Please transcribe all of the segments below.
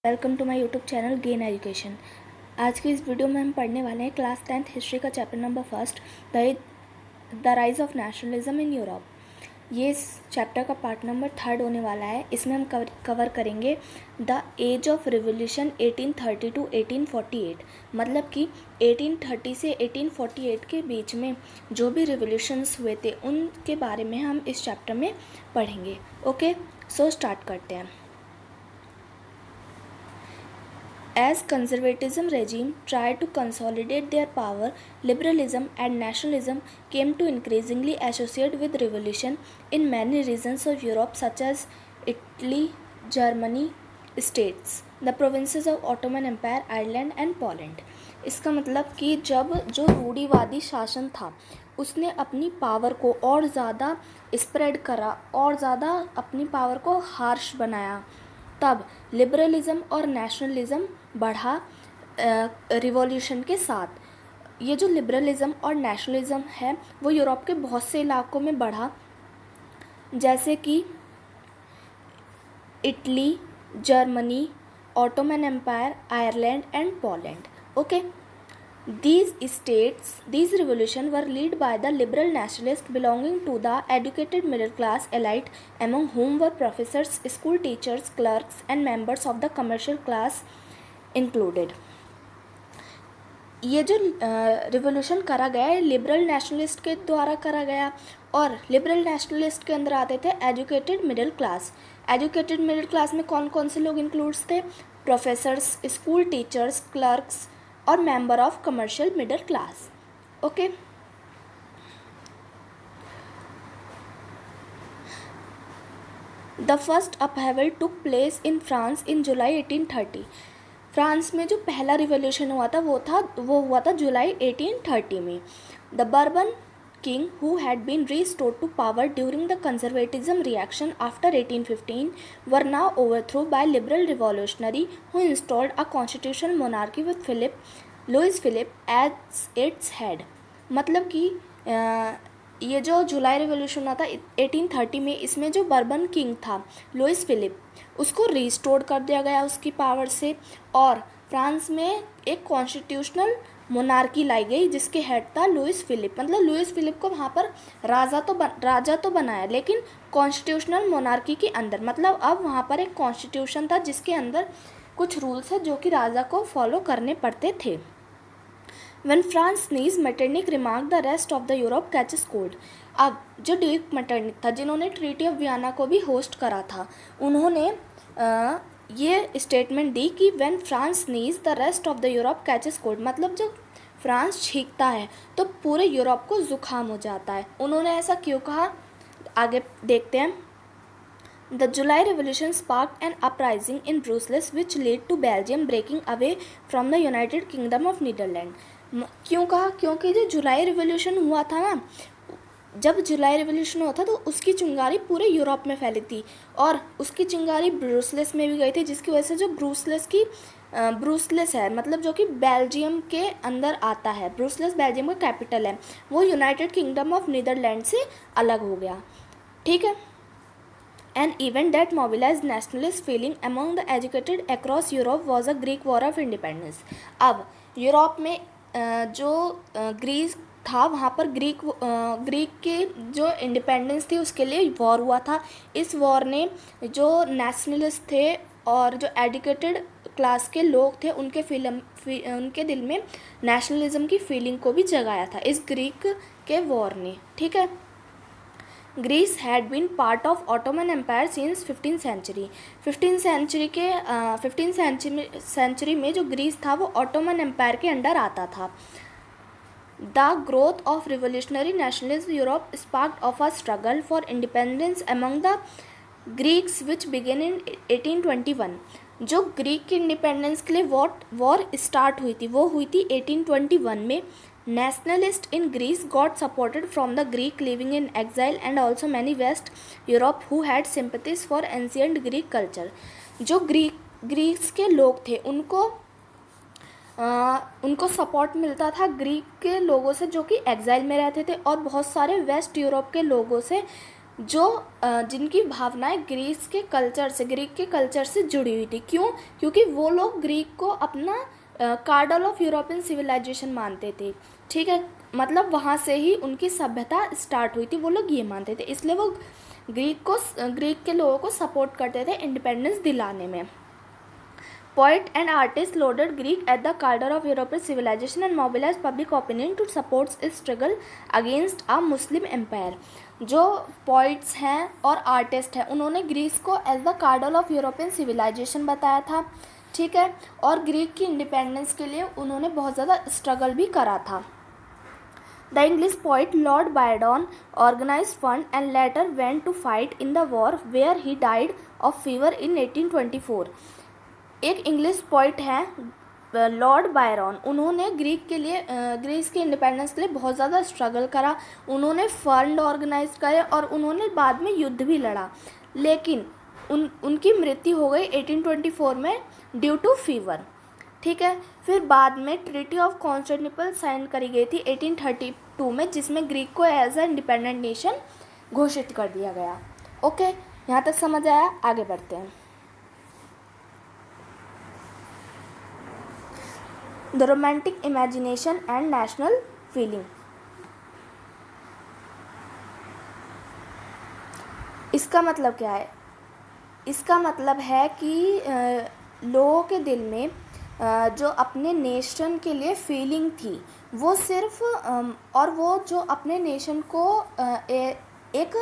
Welcome to my YouTube channel gain education. आज की इस वीडियो में हम पढ़ने वाले हैं क्लास 10th हिस्ट्री का chapter number first, the rise of nationalism in Europe. ये इस चैप्टर का पार्ट नंबर 3 होने वाला है। इसमें हम कवर करेंगे the age of revolution 1830 to 1848। मतलब कि 1830 से 1848 के बीच में जो भी रिवोल्यूशंस हुए थे उनके बारे में हम इस चैप्टर में पढ़ेंगे। ओके, सो स्टार्ट करते हैं। As conservatism regime tried to consolidate their power, liberalism and nationalism came to increasingly associate with revolution in many regions of Europe such as Italy, Germany, states, the provinces of Ottoman Empire, Ireland and Poland। इसका मतलब कि जब जो रूढ़िवादी शासन था उसने अपनी पावर को और ज़्यादा स्प्रेड करा और ज़्यादा अपनी पावर को हार्श बनाया, तब लिबरलिज़म और नेशनलिज़म बढ़ा रिवॉल्यूशन के साथ। ये जो लिबरलिज़म और नेशनलिज़म है वो यूरोप के बहुत से इलाकों में बढ़ा, जैसे कि Italy, Germany, Ottoman Empire, Ireland and Poland. Okay, these revolutions were led by the liberal nationalists belonging to the educated middle class elite, among whom were professors, school teachers, clerks and members of the commercial class included। ये जो revolution करा गया है liberal nationalist के द्वारा करा गया, और लिबरल नेशनलिस्ट के अंदर आते थे educated middle class. Educated middle class में कौन कौन से लोग इंक्लूड्स थे? प्रोफेसर्स, स्कूल टीचर्स, क्लर्क्स और member of commercial middle class. Okay, the first upheaval took place in France in July 1830। France में जो पहला रिवोल्यूशन हुआ था वो हुआ था जुलाई 1830 में। The bourbon king who had been restored to power during the conservatism reaction after 1815 were now overthrown by liberal revolutionary who installed a constitutional monarchy with Louis Philippe as its head। मतलब कि ये जो जुलाई revolution हुआ था 1830 में, इसमें जो bourbon king था लुइस फिलिप, उसको रिस्टोर कर दिया गया उसकी पावर से, और फ्रांस में एक कॉन्स्टिट्यूशनल मोनार्की लाई गई जिसके हेड था लुइस फिलिप। मतलब लुइस फिलिप को वहाँ पर राजा तो बनाया, लेकिन कॉन्स्टिट्यूशनल मोनार्की के अंदर। मतलब अब वहाँ पर एक कॉन्स्टिट्यूशन था जिसके अंदर कुछ रूल्स है जो कि राजा को फॉलो करने पड़ते थे। When France sneezed, Metternich remarked the rest of the Europe catches cold। अब जो ड्यूक मेटरनिक था जिन्होंने ट्रीटी ऑफ वियना को भी होस्ट करा था, उन्होंने ये स्टेटमेंट दी कि when France sneeze the rest of the Europe catches cold. मतलब जब फ्रांस छींकता है तो पूरे यूरोप को जुकाम हो जाता है। उन्होंने ऐसा क्यों कहा, आगे देखते हैं। The July revolution sparked an uprising in Brussels which lead to Belgium breaking away from the United Kingdom of Netherland. क्यों कहा? क्योंकि जो जुलाई रिवोल्यूशन हुआ था ना, जब जुलाई रिवोल्यूशन हुआ था तो उसकी चिंगारी पूरे यूरोप में फैली थी, और उसकी चिंगारी ब्रुसेल्स में भी गई थी, जिसकी वजह से जो ब्रुसेल्स है, मतलब जो कि बेल्जियम के अंदर आता है, ब्रुसेल्स बेल्जियम का कैपिटल है, वो यूनाइटेड किंगडम ऑफ नीदरलैंड से अलग हो गया। ठीक है। An event that mobilized nationalist feeling among the educated across Europe was a Greek War of Independence। अब यूरोप में जो ग्रीस था वहाँ पर ग्रीक के जो इंडिपेंडेंस थी उसके लिए वॉर हुआ था। इस वॉर ने जो नेशनलिस्ट थे और जो एजुकेटेड क्लास के लोग थे उनके दिल में नेशनलिज्म की फीलिंग को भी जगाया था इस ग्रीक के वॉर ने। ठीक है। Greece had been part of Ottoman Empire since 15th century. 15th century में जो ग्रीस था वो ऑटोमन एम्पायर के अंडर आता था। The growth of revolutionary nationalism Europe sparked off a struggle for independence among the Greeks which began in 1821। जो Greek के independence के लिए वॉर स्टार्ट हुई थी वो हुई थी 1821 में। Nationalists in Greece got supported from the Greek living in exile and also many West Europe who had sympathies for ancient Greek culture। जो ग्रीस के लोग थे उनको सपोर्ट मिलता था ग्रीक के लोगों से जो कि एग्जाइल में रहते थे, और बहुत सारे वेस्ट यूरोप के लोगों से जो जिनकी भावनाएं ग्रीक के कल्चर से जुड़ी हुई थी। क्यों? क्योंकि वो लोग ग्रीक को अपना कार्डल ऑफ यूरोपियन सिविलाइजेशन मानते थे। ठीक है, मतलब वहाँ से ही उनकी सभ्यता स्टार्ट हुई थी, वो लोग ये मानते थे, इसलिए वो ग्रीक के लोगों को सपोर्ट करते थे इंडिपेंडेंस दिलाने में। Poet and artist loaded Greek at the caldron of European civilization and mobilized public opinion to support its struggle against a Muslim empire. जो poets हैं और artist हैं उन्होंने ग्रीस को as the cradle of European civilisation बताया था। ठीक है, और ग्रीक की इंडिपेंडेंस के लिए उन्होंने बहुत ज़्यादा स्ट्रगल भी करा था। The English poet Lord Byron organized fund and later went to fight in the war where he died of fever in 1824. एक इंग्लिश पोइट हैं लॉर्ड बायरन, उन्होंने ग्रीस के इंडिपेंडेंस के लिए बहुत ज़्यादा स्ट्रगल करा, उन्होंने फंड ऑर्गेनाइज करे और उन्होंने बाद में युद्ध भी लड़ा, लेकिन उनकी मृत्यु हो गई 1824 में ड्यू टू फीवर। ठीक है, फिर बाद में ट्रीटी ऑफ कॉन्स्टेंटिनोपल साइन करी गई थी 1832 में, जिसमें ग्रीक को एज ए इंडिपेंडेंट नेशन घोषित कर दिया गया। ओके, यहाँ तक समझ आया? आगे बढ़ते हैं। The romantic imagination and national feeling. इसका मतलब क्या है? इसका मतलब है कि लोगों के दिल में जो अपने नेशन के लिए फीलिंग थी वो सिर्फ और वो जो अपने नेशन को एक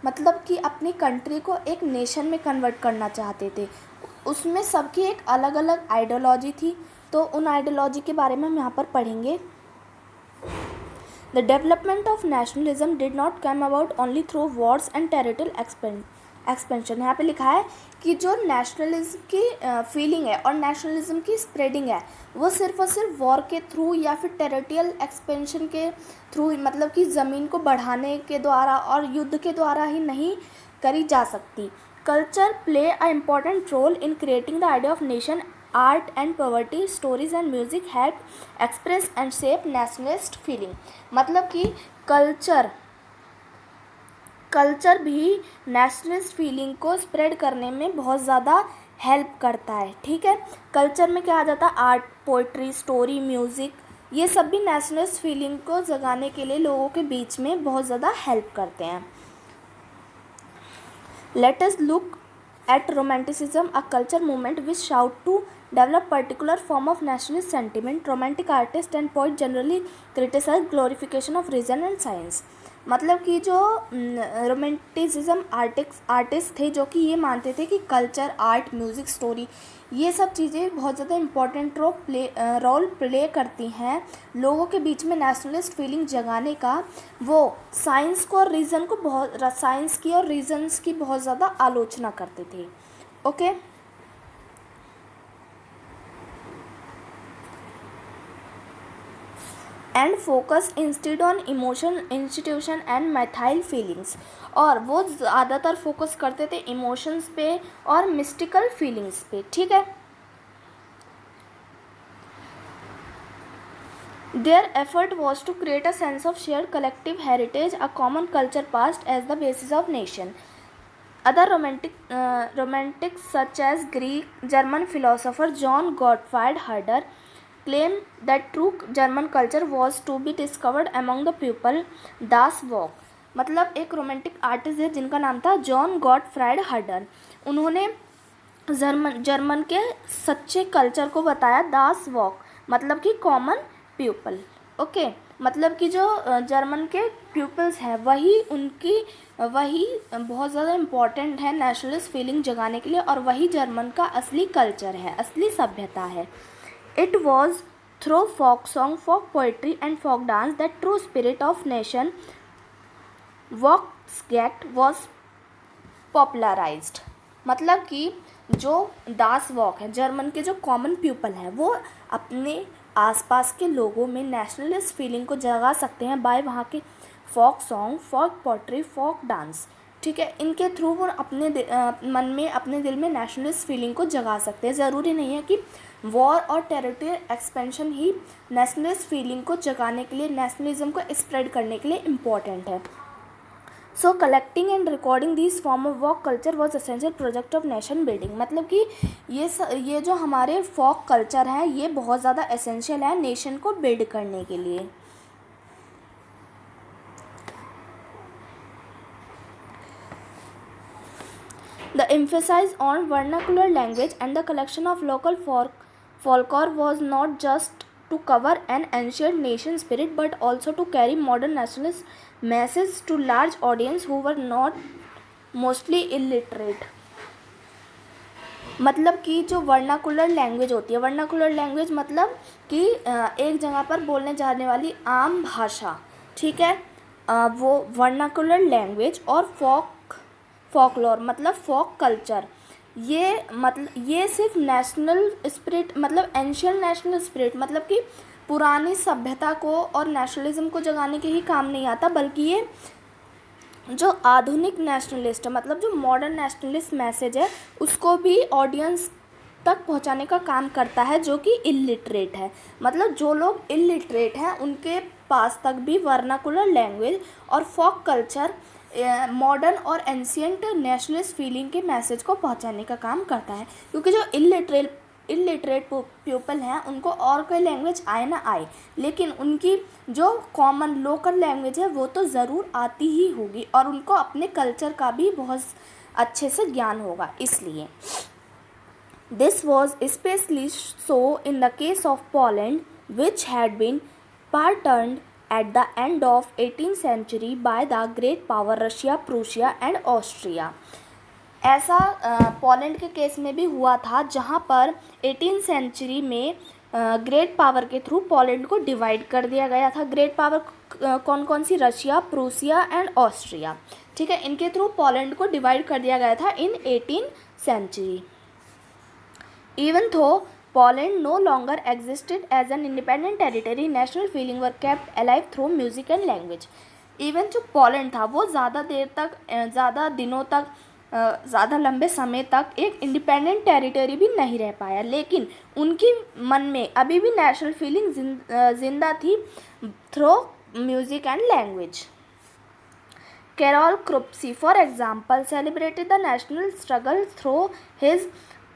मतलब कि अपनी कंट्री को एक नेशन में कन्वर्ट करना चाहते थे, उसमें सबकी एक अलग अलग आइडियोलॉजी थी। तो उन आइडियोलॉजी के बारे में हम यहाँ पर पढ़ेंगे। The development of nationalism did not come about only through Wars and territorial expansion. यहाँ पे लिखा है कि जो नेशनलिज्म की फीलिंग है और नेशनलिज्म की स्प्रेडिंग है वो सिर्फ और सिर्फ वॉर के थ्रू या फिर टेरिटोरियल एक्सपेंशन के थ्रू, मतलब कि ज़मीन को बढ़ाने के द्वारा और युद्ध के द्वारा ही नहीं करी जा सकती। Culture play a important role in creating the idea of nation. Art and poverty, stories and music help express and shape nationalist feeling. मतलब कि कल्चर भी नेशनलिस्ट फीलिंग को स्प्रेड करने में बहुत ज़्यादा हेल्प करता है। ठीक है, कल्चर में क्या आ जाता है? आर्ट, पोइट्री, स्टोरी, म्यूज़िक, ये सब भी नेशनलिस्ट फीलिंग को जगाने के लिए लोगों के बीच में बहुत ज़्यादा हेल्प करते हैं। Let us look at romanticism, a culture movement which sought to develop particular form of nationalist sentiment. Romantic artists and poets generally criticize glorification of reason and science. मतलब कि जो रोमांटिसिज्म आर्टिस्ट थे जो कि ये मानते थे कि कल्चर, आर्ट, म्यूज़िक, स्टोरी, ये सब चीज़ें बहुत ज़्यादा इम्पोर्टेंट रोल प्ले करती हैं लोगों के बीच में नेशनलिस्ट फीलिंग जगाने का। वो साइंस को और रीज़न को साइंस की और रीजन्स की बहुत ज़्यादा आलोचना करते थे। Okay, and focus instead on emotion, institution and methyl feelings. और वो ज़्यादातर फोकस करते थे इमोशंस पे और मिस्टिकल फीलिंग्स पे। ठीक है, their effort was to create a sense of shared collective heritage, a common culture past as the basis of nation. Other romantics such as German philosopher John Gottfried Herder claimed that true German culture was to be discovered among the people. Das Walk, मतलब एक romantic artist है जिनका नाम था John Gottfried हर्डर। उन्होंने German के सच्चे culture को बताया। दास वॉक मतलब कि कॉमन पीपल। ओके, मतलब कि जो जर्मन के पीपल्स हैं वही बहुत ज़्यादा इम्पॉर्टेंट है नेशनलिस्ट फीलिंग जगाने के लिए, और वही जर्मन का असली कल्चर है, असली सभ्यता है। It was through folk song, folk poetry and folk dance that true spirit of nation volksgeist was popularised. मतलब कि जो दास वॉक है, जर्मन के जो कॉमन पीपल हैं वो अपने आसपास के लोगों में नेशनलिस्ट फीलिंग को जगा सकते हैं बाय वहाँ के फोक सॉन्ग, फोक पोट्री, फोक डांस। ठीक है, इनके थ्रू वो अपने मन में, अपने दिल में नेशनलिस्ट फीलिंग को जगा सकते हैं। ज़रूरी नहीं है कि वॉर और टेरिटोरियल एक्सपेंशन ही नेशनलिस्ट फीलिंग को जगाने के लिए, नेशनलिज्म को स्प्रेड करने के लिए इम्पॉर्टेंट है। So collecting and recording this form of वॉक culture was essential project of nation building. मतलब कि ये जो हमारे फॉक कल्चर हैं ये बहुत ज़्यादा एसेंशियल है नेशन को बिल्ड करने के लिए। The emphasis on vernacular language and the collection of local folklore was not just to cover an ancient nation spirit but also to carry modern nationalist messages to large audience who were not mostly illiterate। मतलब कि जो vernacular language होती है, vernacular language मतलब कि एक जगह पर बोलने जाने वाली आम भाषा, ठीक है, वो वर्नाकुलर लैंग्वेज और फॉकलोर मतलब फॉक कल्चर, ये सिर्फ नेशनल स्पिरिट मतलब एंशियंट नेशनल स्पिरिट मतलब कि पुरानी सभ्यता को और नेशनलिज्म को जगाने के ही काम नहीं आता, बल्कि ये जो आधुनिक नेशनलिस्ट है मतलब जो मॉडर्न नेशनलिस्ट मैसेज है उसको भी ऑडियंस तक पहुंचाने का काम करता है जो कि इलिटरेट है। मतलब जो लोग इलिटरेट हैं उनके पास तक भी वर्नाकुलर लैंग्वेज और फॉक कल्चर मॉडर्न और एंशियंट नेशनलिस्ट फीलिंग के मैसेज को पहुंचाने का काम करता है। क्योंकि जो इलिटरेट पीपल हैं उनको और कोई लैंग्वेज आए ना आए, लेकिन उनकी जो कॉमन लोकल लैंग्वेज है वो तो ज़रूर आती ही होगी और उनको अपने कल्चर का भी बहुत अच्छे से ज्ञान होगा। इसलिए this was especially so in the case of Poland which had been partitioned at the end of 18th century by the great power Russia, Prussia and Austria। ऐसा पोलैंड के केस में भी हुआ था जहाँ पर 18th सेंचुरी में great power के थ्रू पोलैंड को डिवाइड कर दिया गया था। ग्रेट पावर कौन कौन सी? रशिया, प्रूसिया एंड ऑस्ट्रिया, ठीक है, इनके थ्रू पोलैंड को डिवाइड कर दिया गया था इन 18th सेंचुरी। इवन थो Poland no longer existed as an independent territory, national feeling were kept alive through music and language। Even जो पोलैंड था वो ज़्यादा देर तक, ज़्यादा दिनों तक, ज़्यादा लंबे समय तक एक इंडिपेंडेंट टेरिटरी भी नहीं रह पाया, लेकिन उनकी मन में अभी भी नेशनल फीलिंग जिंदा थी through music and language. Karol Krupski, for example, celebrated the national struggle through his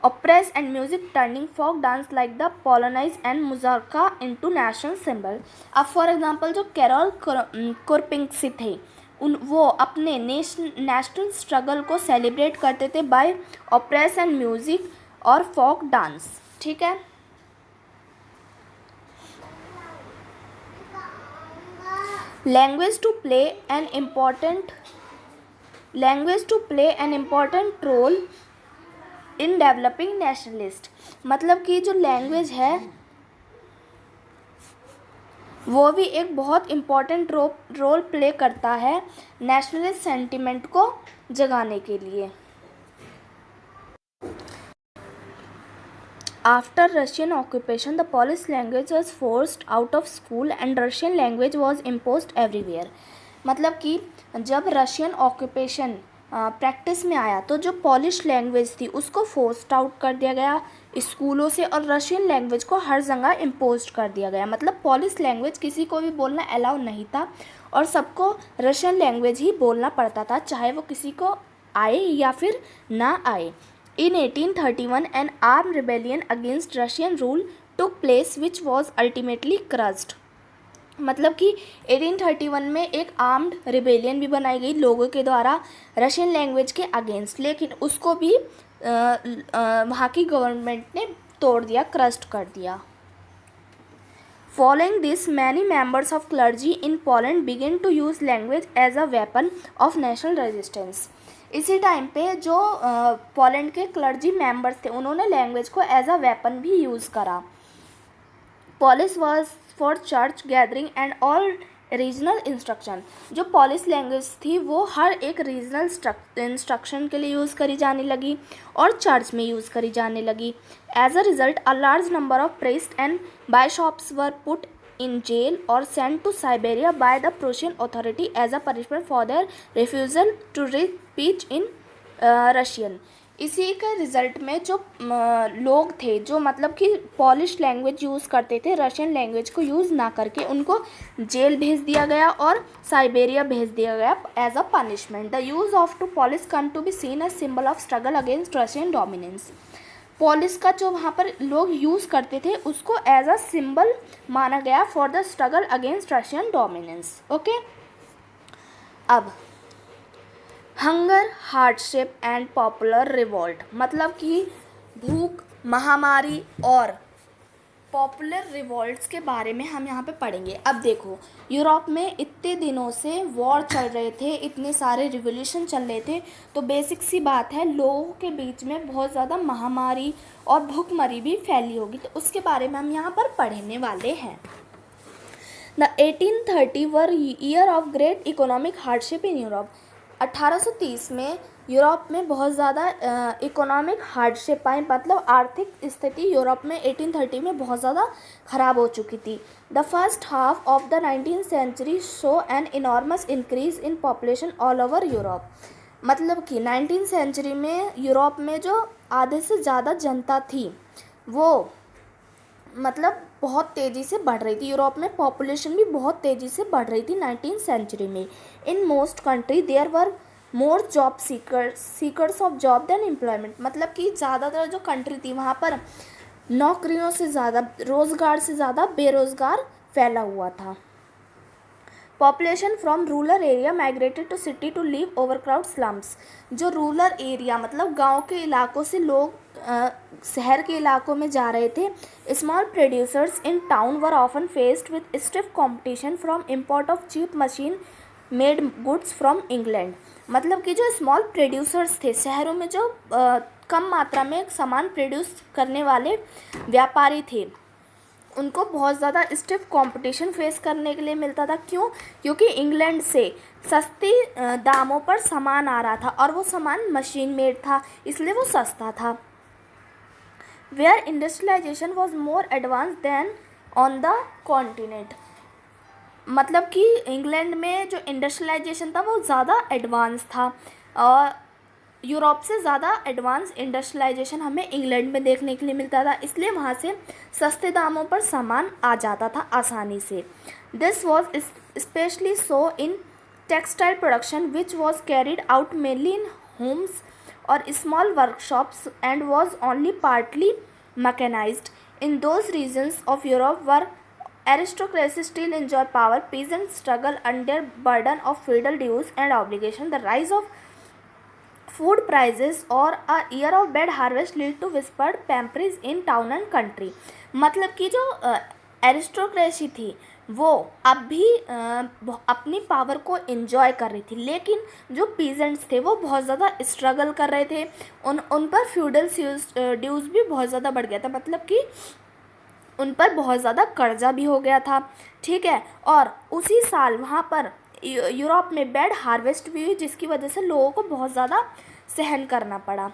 operas and music, turning folk dance like the Polonaise and Muzurka into national symbol। अब फॉर एग्जांपल जो carol कुरपिंग्सी थे वो अपने national struggle को celebrate करते थे bye ओपरेस and music और folk dance, ठीक है। Language to play an important role in developing nationalist। मतलब कि जो लैंग्वेज है वो भी एक बहुत इम्पॉर्टेंट रोल प्ले करता है नेशनलिस्ट सेंटिमेंट को जगाने के लिए। After Russian occupation, the Polish language was forced out of school and Russian language was imposed everywhere। मतलब कि जब रशियन ऑक्यूपेशन प्रैक्टिस में आया तो जो पॉलिश लैंग्वेज थी उसको फोर्स्ड आउट कर दिया गया स्कूलों से और रशियन लैंग्वेज को हर जगह इम्पोज कर दिया गया। मतलब पॉलिश लैंग्वेज किसी को भी बोलना अलाउ नहीं था और सबको रशियन लैंग्वेज ही बोलना पड़ता था, चाहे वो किसी को आए या फिर ना आए। In 1831, an armed rebellion against Russian rule took place, which was ultimately crushed। मतलब कि 1831 में एक आर्म्ड रिबेलियन भी बनाई गई लोगों के द्वारा रशियन लैंग्वेज के अगेंस्ट, लेकिन उसको भी वहाँ की गवर्नमेंट ने तोड़ दिया, क्रस्ट कर दिया। Following this, many members of clergy in Poland began to use language as a weapon of national resistance। इसी टाइम पे जो पोलैंड के क्लर्जी मेंबर्स थे उन्होंने लैंग्वेज को एज अ वेपन भी यूज़ करा। Polish was for church gathering and all regional instruction. जो पॉलिश लैंग्वेज थी वो हर एक रीजनल इंस्ट्रक्शन के लिए यूज़ करी जाने लगी और चर्च में यूज़ करी जाने लगी। As a result a large number of priest and bishops were put in jail or sent to Siberia by the Prussian authority as a punishment for their refusal to speak in Russian। इसी के result में जो लोग थे जो मतलब कि polish language use करते थे, रशियन लैंग्वेज को यूज़ ना करके उनको जेल भेज दिया गया और साइबेरिया भेज दिया गया as a punishment. The use of to Polish come to be seen as symbol of struggle against Russian dominance. Polish का जो वहाँ पर लोग यूज़ करते थे उसको एज अ सिंबल माना गया for the struggle against Russian dominance. Okay, अब hunger, hardship and popular revolt, मतलब कि भूख, महामारी और पॉपुलर रिवोल्ट्स के बारे में हम यहाँ पे पढ़ेंगे। अब देखो, यूरोप में इतने दिनों से वॉर चल रहे थे, इतने सारे रिवोल्यूशन चल रहे थे, तो बेसिक सी बात है लोगों के बीच में बहुत ज़्यादा महामारी और भूखमरी भी फैली होगी, तो उसके बारे में हम यहाँ पर पढ़ने वाले हैं। The 1830 were year of great economic hardship in Europe. 1830 में यूरोप में बहुत ज़्यादा इकोनॉमिक हार्डशिप आई, मतलब आर्थिक स्थिति यूरोप में 1830 में बहुत ज़्यादा ख़राब हो चुकी थी। The first half of the 19th century show an enormous increase in population all over Europe, मतलब कि 19th सेंचुरी में यूरोप में जो आधे से ज़्यादा जनता थी वो मतलब बहुत तेज़ी से बढ़ रही थी। यूरोप में पॉपुलेशन भी बहुत तेज़ी से बढ़ रही थी 19th सेंचुरी में। In most country there were more job seekers of job than employment, मतलब कि ज़्यादातर जो कंट्री थी वहाँ पर नौकरियों से ज़्यादा, रोज़गार से ज़्यादा बेरोज़गार फैला हुआ था। Population from rural area migrated to city to live overcrowd slums, जो रूरल एरिया मतलब गांव के इलाकों से लोग शहर के इलाकों में जा रहे थे। Small producers in town were often faced with stiff competition from import of cheap machine made goods from England, मतलब कि जो स्मॉल प्रोड्यूसर्स थे शहरों में, जो कम मात्रा में सामान प्रोड्यूस करने वाले व्यापारी थे, उनको बहुत ज़्यादा स्टिफ कंपटीशन फेस करने के लिए मिलता था। क्यों? क्योंकि इंग्लैंड से सस्ती दामों पर सामान आ रहा था और वो सामान मशीन मेड था, इसलिए वो सस्ता था। Where industrialisation was more advance than on the continent, मतलब कि इंग्लैंड में जो इंडस्ट्रियलाइजेशन था वो ज़्यादा एडवांस था और यूरोप से ज़्यादा एडवांस इंडस्ट्रियलाइजेशन हमें इंग्लैंड में देखने के लिए मिलता था, इसलिए वहाँ से सस्ते दामों पर सामान आ जाता था आसानी से। This was especially so in textile production which was carried out mainly in homes और small workshops and was only partly mechanised. In those regions of Europe were aristocracy still enjoy power, peasants struggle under burden of feudal dues and obligation, the rise of food prices or a year of bad harvest lead to whispered pamperies in town and country, मतलब कि जो aristocracy थी वो अब भी अपनी power को enjoy कर रही थी, लेकिन जो पीजेंट्स थे वो बहुत ज़्यादा स्ट्रगल कर रहे थे, उन पर फ्यूडल ड्यूज़ भी बहुत ज़्यादा बढ़ गया था, मतलब कि उन पर बहुत ज़्यादा कर्जा भी हो गया था। ठीक है, और उसी साल वहाँ पर यूरोप में बैड हार्वेस्ट भी हुई, जिसकी वजह से लोगों को बहुत ज़्यादा सहन करना पड़ा।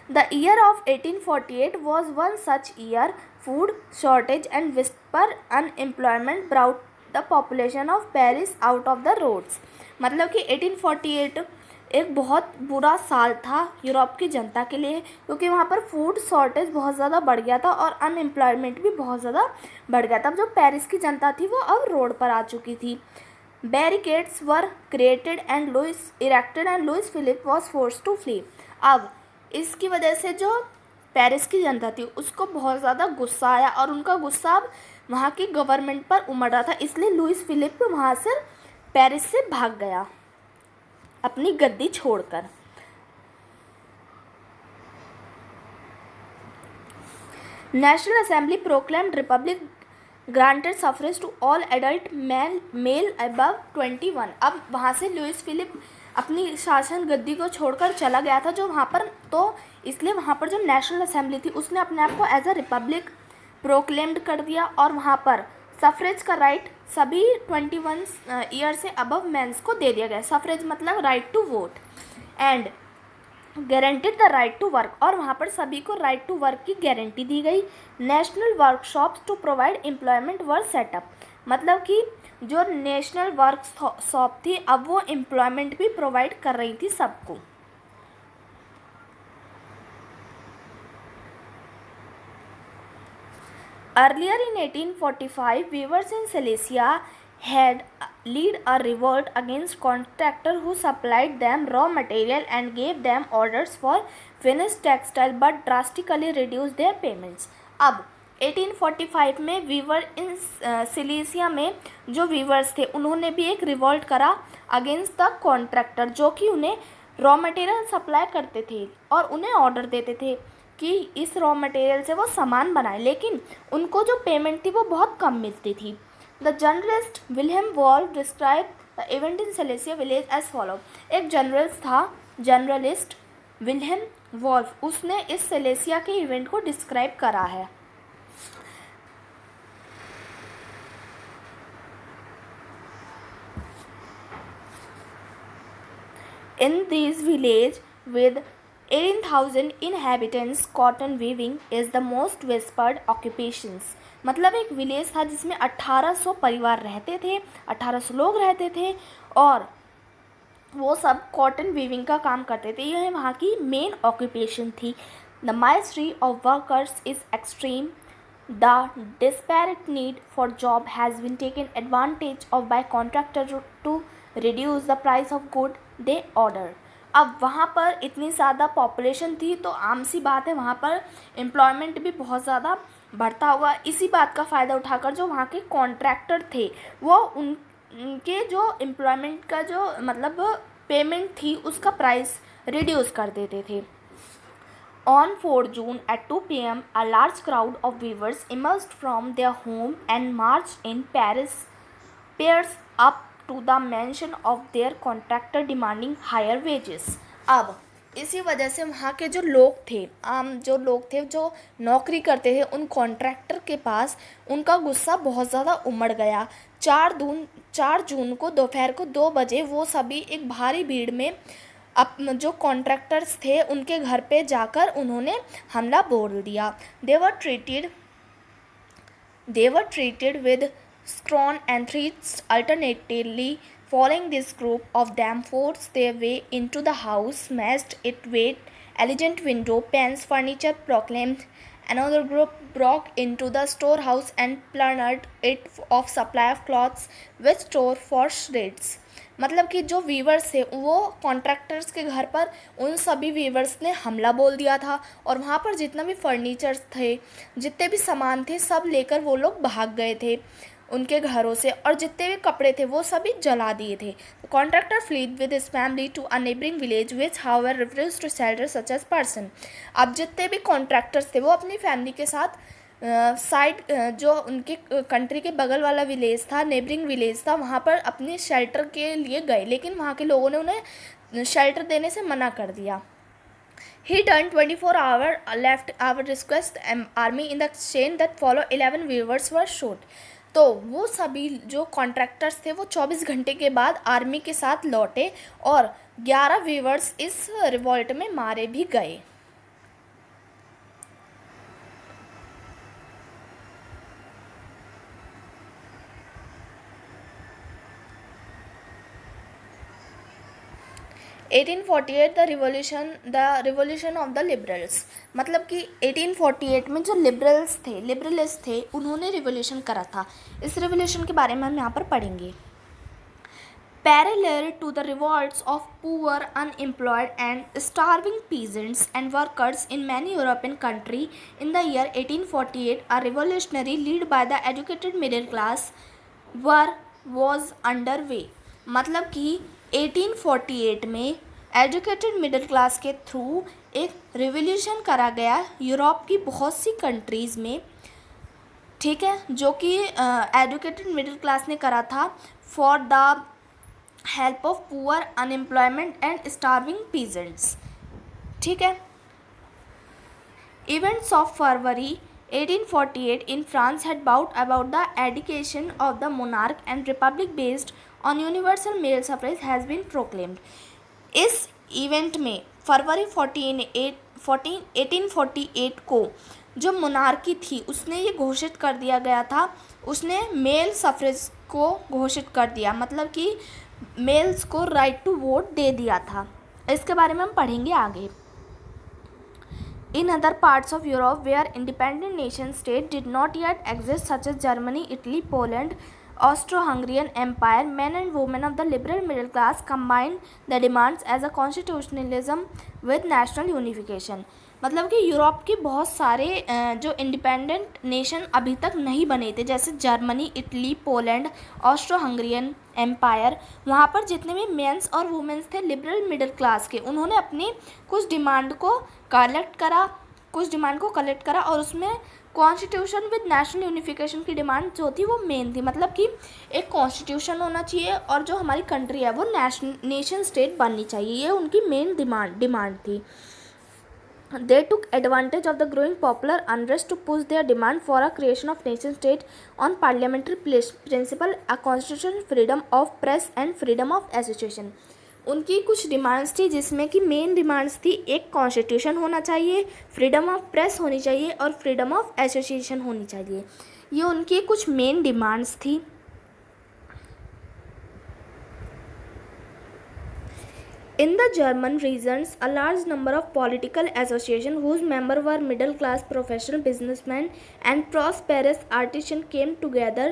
The year of 1848 was one such year. Food shortage and whisper unemployment brought the population of Paris out of the roads, मतलब कि 1848 एक बहुत बुरा साल था यूरोप की जनता के लिए, क्योंकि वहाँ पर फूड शॉर्टेज बहुत ज़्यादा बढ़ गया था और अनएम्प्लॉयमेंट भी बहुत ज़्यादा बढ़ गया था। जो पेरिस की जनता थी वो अब रोड पर आ चुकी थी। Barricades were created and Louis erected and Louis Philippe was force to flee. अब इसकी वजह से जो पेरिस की जनता थी उसको बहुत ज़्यादा गुस्सा आया और उनका गुस्सा अब वहाँ की गवर्नमेंट पर उमड़ रहा था, इसलिए लुइस फिलिप वहाँ से पेरिस से भाग गया अपनी गद्दी छोड़कर। National Assembly proclaimed republic granted suffrage to all adult male above 21। अब वहाँ से लुइस फिलिप अपनी शासन गद्दी को छोड़कर चला गया था जो वहाँ पर, तो इसलिए वहाँ पर जो नेशनल असेंबली थी उसने अपने आप को एज अ रिपब्लिक प्रोक्लेम्ड कर दिया और वहाँ पर सफरेज का राइट सभी 21 ईयर से अबव मेंस को दे दिया गया। सफरेज मतलब right to vote, and guaranteed the right to work, और वहाँ पर सभी को राइट टू वर्क की गारंटी दी गई। National workshops to provide employment were set up, मतलब कि जो नेशनल वर्कशॉप थी अब वो एम्प्लॉयमेंट भी प्रोवाइड कर रही थी सबको। Earlier in 1845, weavers in Silesia had led a revolt against contractors who supplied them raw material and gave them orders for finished textile but drastically reduced their payments. अब 1845 में वीवर इन Silesia में जो viewers थे उन्होंने भी एक revolt करा against the contractor जो कि उन्हें रॉ मटेरियल सप्लाई करते थे और उन्हें ऑर्डर देते थे कि इस रॉ मटेरियल से वो सामान बनाए, लेकिन उनको जो पेमेंट थी वो बहुत कम मिलती थी. The journalist Wilhelm Wolff describe the event in Silesia village as follow. एक जर्नलिस्ट विल्हेम वॉल्फ, उसने इस सिलेसिया के इवेंट को डिस्क्राइब करा है. In this village with 18,000 inhabitants, cotton weaving is the most whispered occupations. मतलब एक विलेज था जिसमें 1800 परिवार रहते थे, 1800 लोग रहते थे और वो सब कॉटन वीविंग का काम करते थे. यह वहाँ की मेन ऑक्यूपेशन थी. The misery of workers is extreme. The desperate need for job has been taken advantage of by contractor to reduce the price of good they order. अब वहाँ पर इतनी ज़्यादा पॉपुलेशन थी तो आम सी बात है वहाँ पर एम्प्लॉयमेंट भी बहुत ज़्यादा बढ़ता होगा. इसी बात का फ़ायदा उठाकर जो वहाँ के कॉन्ट्रैक्टर थे वो उनके जो एम्प्लॉयमेंट का जो मतलब पेमेंट थी उसका प्राइस रिड्यूस कर देते थे. On 4 June at 2 p.m., a large crowd of weavers emerged from their home and marched in pairs up to the mansion of their contractor demanding higher wages. अब इसी वजह से वहाँ के जो लोग थे, आम जो लोग थे जो नौकरी करते थे, उन कॉन्ट्रैक्टर के पास उनका गुस्सा बहुत ज़्यादा उमड़ गया. 4 जून को दोपहर को 2 बजे वो सभी एक भारी भीड़ में जो कॉन्ट्रैक्टर्स थे उनके घर पे जाकर उन्होंने हमला बोल दिया. They were treated with scorn and threats alternately. Following, this group of them forced their way into the house, smashed it with elegant window panes, furniture, proclaimed. Another group broke into the storehouse and plundered it of supply of cloths, which tore for shreds. मतलब कि जो viewers थे वो contractors के घर पर उन सभी वीवर्स ने हमला बोल दिया था और वहाँ पर जितना भी फर्नीचर्स थे, जितने भी सामान थे, सब लेकर वो लोग भाग गए थे उनके घरों से और जितने भी कपड़े थे वो सभी जला दिए थे. Contractor fled with his family to a neighbouring village which however refused to shelter such as person. अब जितने भी कॉन्ट्रैक्टर्स थे वो अपनी फैमिली के साथ साइड जो उनके कंट्री के बगल वाला विलेज था, नेबरिंग विलेज था, वहाँ पर अपने शेल्टर के लिए गए, लेकिन वहाँ के लोगों ने उन्हें शेल्टर देने से मना कर दिया. He turned 24 hours left our request army in the chain that follow 11 weavers were shot. तो वो सभी जो कॉन्ट्रैक्टर्स थे वो 24 घंटे के बाद आर्मी के साथ लौटे और 11 वीवर्स इस रिवॉल्ट में मारे भी गए. The revolution of the liberals. मतलब कि 1848 में जो लिबरलिस्ट थे उन्होंने रिवोल्यूशन करा था. इस रिवोल्यूशन के बारे में हम यहाँ पर पढ़ेंगे. Parallel to the revolts of poor, unemployed and starving peasants and workers in many European countries in the year 1848, a revolutionary led by the educated middle class was underway. मतलब कि 1848 में एजुकेटेड मिडिल क्लास के through एक revolution करा गया Europe की बहुत सी countries में, ठीक है, जो कि एजुकेटेड मिडिल क्लास ने करा था for the help of poor, unemployment and starving peasants. ठीक है. Events of February 1848 in France had brought about the abdication of the monarch and republic based on universal male suffrage has been proclaimed. इस event में फरवरी 1848 को जो monarchy थी उसने ये घोषित कर दिया गया था, उसने मेल सफरेज को घोषित कर दिया, मतलब कि मेल्स को राइट टू वोट दे दिया था. इसके बारे में हम पढ़ेंगे आगे. In other parts of Europe where independent nation states did not yet exist, such as Germany, Italy, Poland, Austro-Hungarian Empire, men and women of the liberal middle class combined the demands as a constitutionalism with national unification. मतलब कि Europe के बहुत सारे जो independent nation अभी तक नहीं बने थे, जैसे Germany, Italy, Poland, Austro Hungarian Empire, वहाँ पर जितने भी मेंस और वुमेन्स थे लिबरल मिडिल क्लास के, उन्होंने अपनी कुछ डिमांड को कलेक्ट करा और उसमें कॉन्स्टिट्यूशन विद नेशनल यूनिफिकेशन की डिमांड जो थी वो मेन थी। मतलब कि एक कॉन्स्टिट्यूशन होना चाहिए और जो हमारी कंट्री है वो नेशन स्टेट बननी चाहिए, ये उनकी मेन डिमांड थी। They took advantage of the growing popular unrest to push their demand for a creation of nation state on parliamentary principle, a constitution, freedom of press and freedom of association. उनकी कुछ demands थी जिसमें कि main demands थी, एक constitution होना चाहिए, freedom of press होनी चाहिए और फ्रीडम ऑफ एसोसिएशन होनी चाहिए। ये उनकी कुछ मेन डिमांड्स थी। In the German regions, a large number of political associations whose members were middle-class professional businessmen and prosperous artisans came together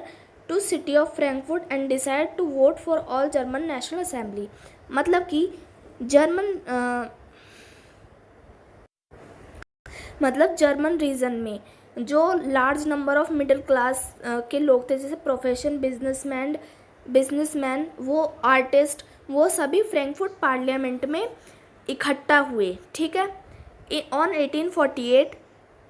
to city of Frankfurt and decided to vote for all German National Assembly. मतलब कि German reason में जो large number of middle class के लोग थे, जैसे profession businessman, वो artist, वो सभी फ्रैंकफर्ट पार्लियामेंट में इकट्ठा हुए। ठीक है। On 1848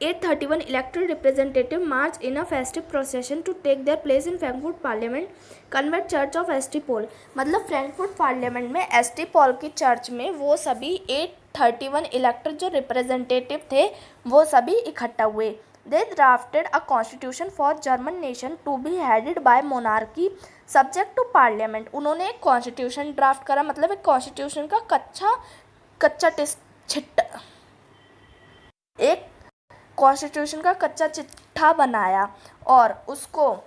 831 elected representative march in a festive procession to take their place in Frankfurt Parliament convent church of S T Paul. मतलब फ्रैंकफर्ट पार्लियामेंट में एस टी पॉल की चर्च में वो सभी 831 इलेक्टेड जो रिप्रेजेंटेटिव थे वो सभी इकट्ठा हुए। They drafted a constitution for German nation to be headed by monarchy subject to parliament. उन्होंने एक कॉन्स्टिट्यूशन ड्राफ्ट करा, मतलब एक कॉन्स्टिट्यूशन का कच्चा चिट्ठा बनाया और उसको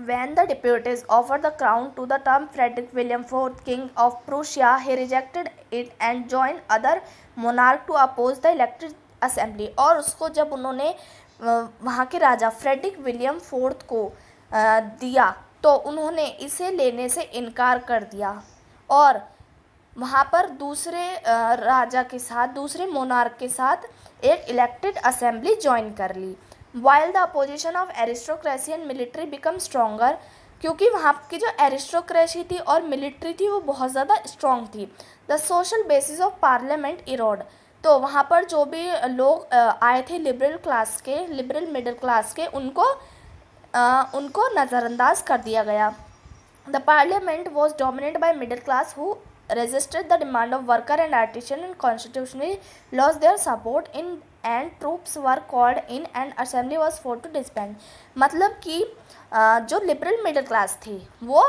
when the deputies offered the crown to the term Frederick William IV, King of Prussia, he rejected it and joined other monarch to oppose the elected assembly. और उसको जब उन्होंने वहाँ के राजा फ्रेडरिक विलियम फोर्थ को दिया तो उन्होंने इसे लेने से इनकार कर दिया और वहाँ पर दूसरे राजा के साथ, दूसरे मोनार्क के साथ एक इलेक्टेड असेंबली ज्वाइन कर ली। While the opposition of aristocracy and military become stronger, क्योंकि वहाँ की जो एरिस्टोक्रेसी थी और मिलिट्री थी वो बहुत ज़्यादा स्ट्रॉन्ग थी। The social basis of parliament Erode, तो वहाँ पर जो भी लोग आए थे लिबरल मिडिल क्लास के, उनको नज़रअंदाज कर दिया गया। The parliament was dominated by middle class who resisted the demand of worker and artisan and constitutionally lost their support in and troops were called in and assembly was forced to disband. मतलब कि जो liberal middle class थी वो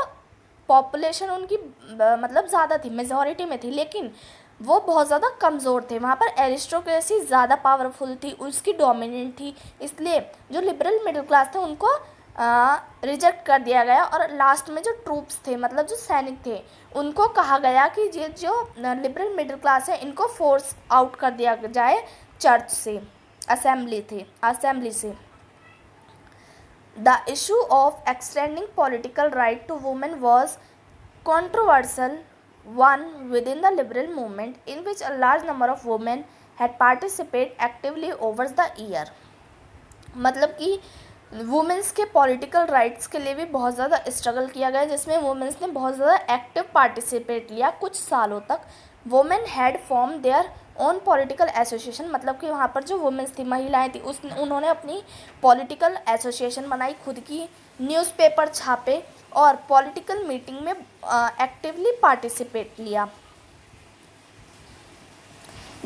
population उनकी मतलब ज़्यादा थी, majority में थी, लेकिन वो बहुत ज़्यादा कमज़ोर थे। वहाँ पर एरिस्टोक्रेसी ज़्यादा पावरफुल थी, उसकी डोमिनेंट थी, इसलिए जो लिबरल मिडिल क्लास थे उनको रिजेक्ट कर दिया गया और लास्ट में जो ट्रूप्स थे, मतलब जो सैनिक थे, उनको कहा गया कि ये जो लिबरल मिडिल क्लास है इनको फोर्स आउट कर दिया जाए चर्च से, असेंबली से। The issue of extending political right to women was controversial one within the liberal movement in which a large number of women had participated actively over the year. मतलब कि women's के political rights के लिए भी बहुत ज़्यादा struggle किया गया, जिसमें वुमेंस ने बहुत ज़्यादा एक्टिव पार्टिसिपेट लिया कुछ सालों तक। Women had form their own political association, मतलब कि वहाँ पर जो वुमेंस थी, महिलाएं थी, उन्होंने अपनी पॉलिटिकल एसोसिएशन बनाई, खुद की न्यूज़पेपर छापे और पॉलिटिकल मीटिंग में एक्टिवली पार्टिसिपेट लिया।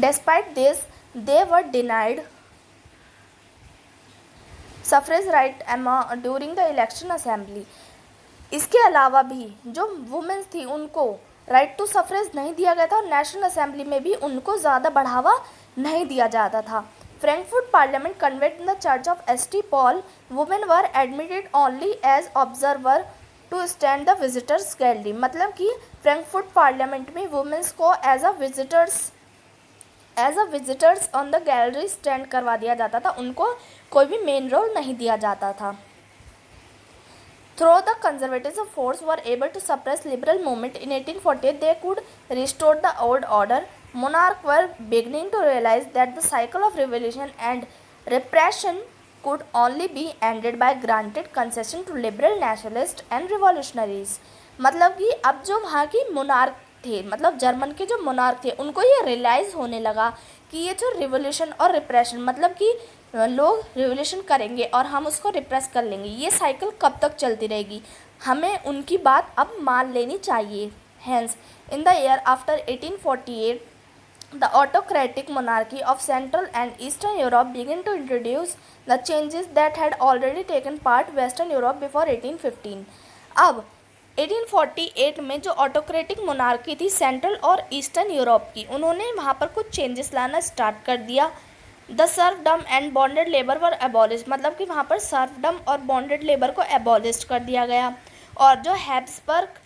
Despite this they were denied suffrage right during the election assembly. इसके अलावा भी जो वुमेन्स थी उनको राइट टू सफरेज नहीं दिया गया था और नेशनल असेंबली में भी उनको ज़्यादा बढ़ावा नहीं दिया जाता था। Frankfurt Parliament convent in the church of S T. Paul, women were admitted only as observer to stand the visitors gallery. मतलब कि फ्रैंकफर्ट पार्लियामेंट में वुमेन्स को as a visitors as a visitors on the gallery stand करवा दिया जाता था, उनको कोई भी मेन रोल नहीं दिया जाता था। Though the conservative force were able to suppress liberal movement in 1848, they could restore the old order. Monarchs were beginning to realize that the cycle of revolution and repression could only be ended by granted concession to liberal nationalists and revolutionaries. मतलब कि अब जो वहाँ की monarch थे, मतलब German के जो मोनार्क थे, उनको ये रियलाइज़ होने लगा कि ये जो रिवोल्यूशन और रिप्रेशन, मतलब कि लोग रिवोल्यूशन करेंगे और हम उसको रिप्रेस कर लेंगे, ये साइकिल कब तक चलती रहेगी, हमें उनकी बात अब मान लेनी चाहिए। Hence in the year after 1848 the autocratic monarchy of Central and Eastern Europe began to introduce the changes that had already taken part Western Europe before 1815. अब 1848 में जो ऑटोक्रेटिक मोनार्की थी सेंट्रल और ईस्टर्न यूरोप की, उन्होंने वहाँ पर कुछ चेंजेस लाना स्टार्ट कर दिया। The serfdom and bonded labour were abolish, मतलब कि वहाँ पर सर्फडम और बॉन्डेड लेबर को एबॉलिश कर दिया गया। और जो हैब्सबर्ग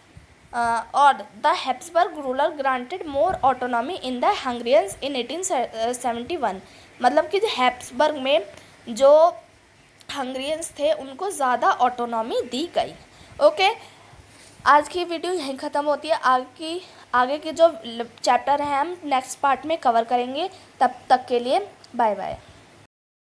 और the Habsburg ruler granted more autonomy in the Hungarians in 1871, मतलब कि जो हैब्सबर्ग में जो हंगरियंस थे उनको ज़्यादा ऑटोनॉमी दी गई। ओके, आज की वीडियो यहीं ख़त्म होती है। आगे के जो चैप्टर हैं हम नेक्स्ट पार्ट में कवर करेंगे। तब तक के लिए बाय बाय।